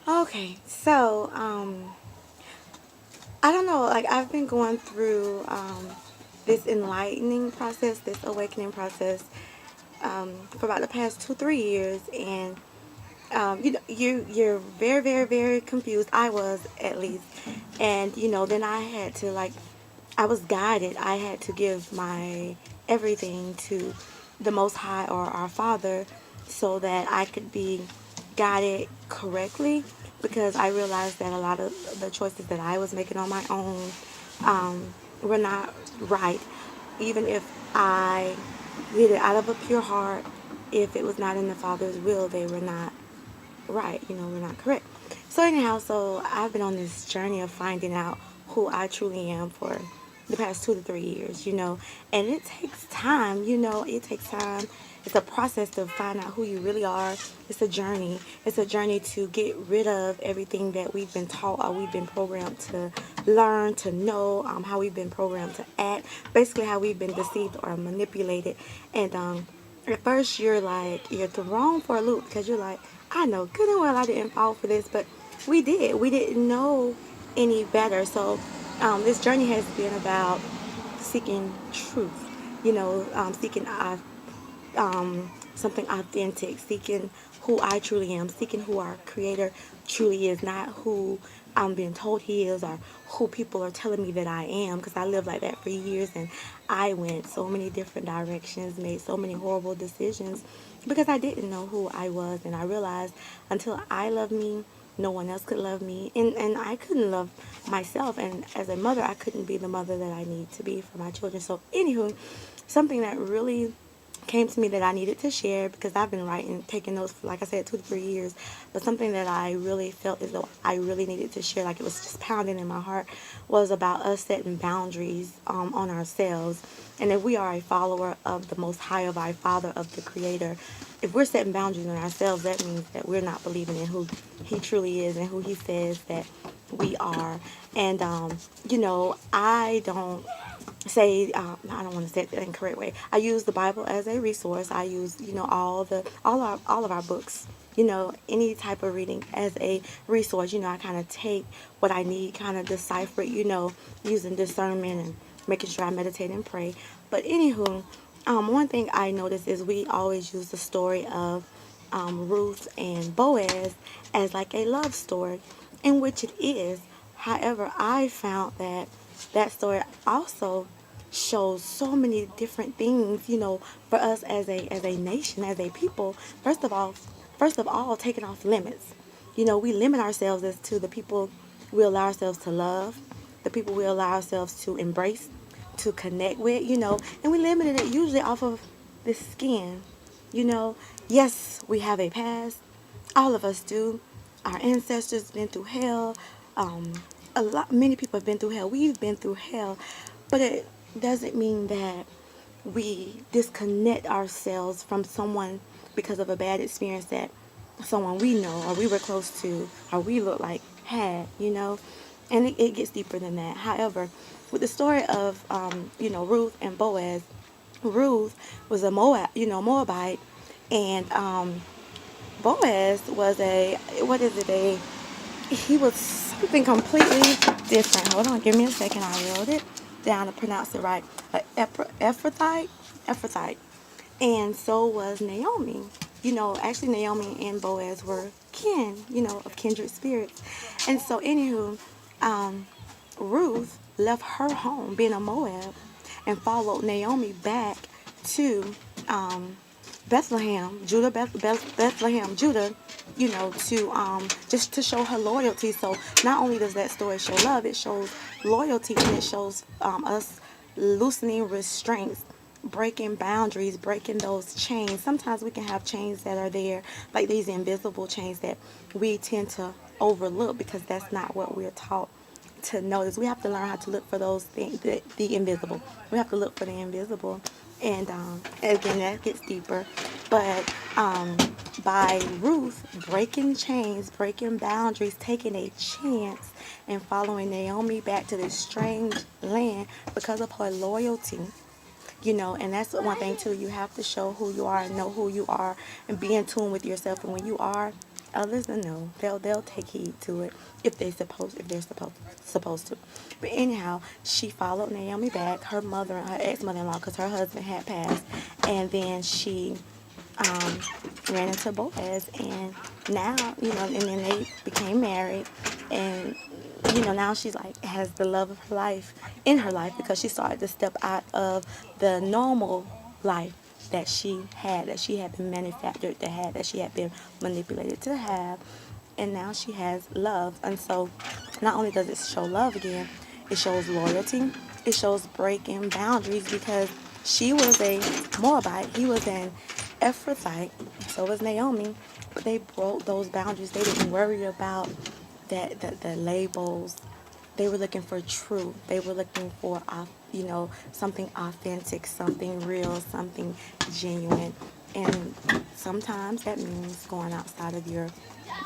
Okay, so I don't know. Like I've been going through this enlightening process, this awakening process, for about the past 2, 3 years, and you're very, very, very confused. I was, at least, and then I had to, like, I was guided. I had to give my everything to the Most High, or our Father, so that I could be guided correctly, because I realized that a lot of the choices that I was making on my own were not right. Even if I did it out of a pure heart, if it was not in the Father's will, they were not right. We're not correct. So anyhow, so I've been on this journey of finding out who I truly am for the past 2 to 3 years, and it takes time. It takes time. It's a process to find out who you really are. It's a journey. It's a journey to get rid of everything that we've been taught, or we've been programmed to learn, to know, how we've been programmed to act, basically how we've been deceived or manipulated. And at first you're thrown for a loop, because you're like, I know good and well I didn't fall for this, but we did. We didn't know any better. So this journey has been about seeking truth, seeking something authentic, seeking who I truly am, seeking who our Creator truly is, not who I'm being told He is, or who people are telling me that I am, because I lived like that for years, and I went so many different directions, made so many horrible decisions, because I didn't know who I was. And I realized, until I loved me, no one else could love me, and I couldn't love myself. And as a mother, I couldn't be the mother that I need to be for my children. So anywho, something that really came to me that I needed to share, because I've been writing, taking notes for, like I said, 2 to 3 years, but something that I really felt as though I really needed to share, like it was just pounding in my heart, was about us setting boundaries on ourselves. And if we are a follower of the Most High, of our Father, of the Creator, if we're setting boundaries on ourselves, that means that we're not believing in who He truly is and who He says that we are. And I don't say, I don't want to say it the incorrect way. I use the Bible as a resource. I use, all of our books, any type of reading as a resource. I kind of take what I need, kind of decipher it, using discernment and making sure I meditate and pray. But anywho, one thing I noticed is we always use the story of Ruth and Boaz as like a love story, in which it is. However, I found that that story also shows so many different things, for us as a nation, as a people. First of all, taking off limits. We limit ourselves as to the people we allow ourselves to love, the people we allow ourselves to embrace, to connect with, and we limited it usually off of the skin. You know, yes, we have a past. All of us do. Our ancestors been through hell. Um, many people have been through hell. We've been through hell, but it doesn't mean that we disconnect ourselves from someone because of a bad experience that someone we know, or we were close to, or we look like had, and it gets deeper than that. However, with the story of Ruth and Boaz, Ruth was a Moabite, and Boaz was what is it, he was something completely different. Hold on, give me a second. I wrote it down to pronounce it right. Ephrathite. And so was Naomi. Actually Naomi and Boaz were kin, of kindred spirits. And so anywho, Ruth left her home, being a Moab, and followed Naomi back to Bethlehem, Judah, Bethlehem, Judah, to just to show her loyalty. So not only does that story show love, it shows loyalty, and it shows us loosening restraints, breaking boundaries, breaking those chains. Sometimes we can have chains that are there, like these invisible chains that we tend to overlook, because that's not what we're taught to notice. We have to learn how to look for those things, the invisible. We have to look for the invisible. And again, that gets deeper. But by Ruth breaking chains, breaking boundaries, taking a chance, and following Naomi back to this strange land because of her loyalty, and that's one thing too. You have to show who you are and know who you are and be in tune with yourself. And when you are Others don't know. They'll take heed to it if they're supposed to. But anyhow, she followed Naomi back, her ex-mother-in-law, because her husband had passed, and then she um, ran into Boaz, and now and then they became married, and now she's like has the love of her life in her life because she started to step out of the normal life that she had been manufactured to have, that she had been manipulated to have, and now she has love. And so not only does it show love again, it shows loyalty, it shows breaking boundaries, because she was a Moabite, he was an Ephrathite, so was Naomi, but they broke those boundaries. They didn't worry about the labels. They were looking for truth. They were looking for, something authentic, something real, something genuine. And sometimes that means going outside of your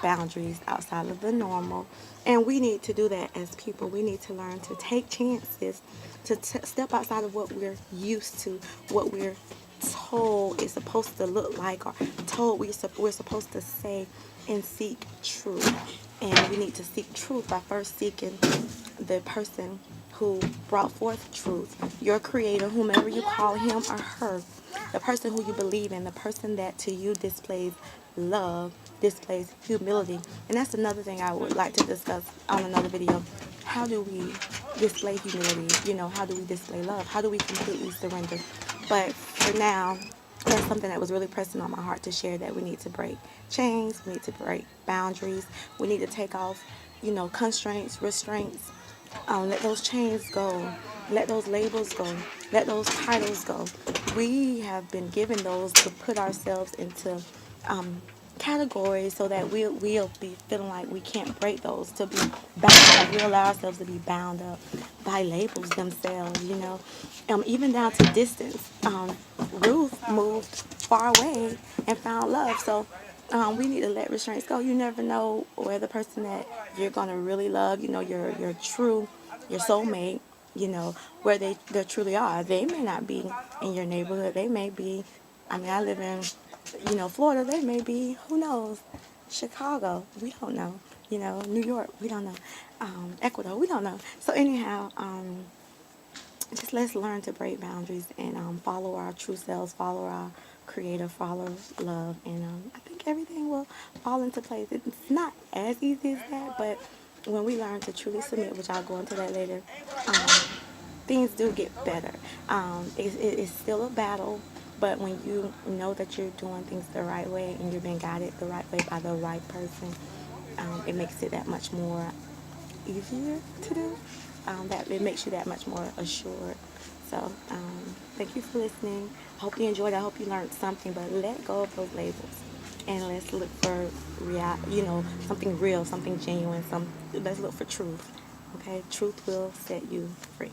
boundaries, outside of the normal. And we need to do that as people. We need to learn to take chances, to step outside of what we're used to, what we're told is supposed to look like, or told we're supposed to say, and seek truth. And we need to seek truth by first seeking the person who brought forth truth, your creator, whomever you call him or her, the person who you believe in, the person that to you displays love, displays humility. And that's another thing I would like to discuss on another video. How do we display humility? How do we display love? How do we completely surrender? But for now, that's something that was really pressing on my heart to share, that we need to break chains, we need to break boundaries, we need to take off, constraints, restraints. Let those chains go. Let those labels go. Let those titles go. We have been given those to put ourselves into categories so that we'll be feeling like we can't break those, to be bound. We allow ourselves to be bound up by labels themselves. Even down to distance. Ruth moved far away and found love. So we need to let restraints go. You never know where the person that you're gonna really love, your true, your soulmate, where they truly are. They may not be in your neighborhood. They may be. I mean, I live in, Florida. They may be. Who knows? Chicago. We don't know. New York. We don't know. Ecuador. We don't know. So anyhow, just let's learn to break boundaries and follow our true selves, follow our creator, follow love, and I think everything will fall into place. It's not as easy as that, but when we learn to truly submit, which I'll go into that later, um, things do get better. It's still a battle, but when you know that you're doing things the right way and you're being guided the right way by the right person, it makes it that much more easier to do. That it makes you that much more assured. So thank you for listening. I hope you enjoyed. I hope you learned something. But let go of those labels, and let's look for something real, something genuine. Let's look for truth. Okay, truth will set you free.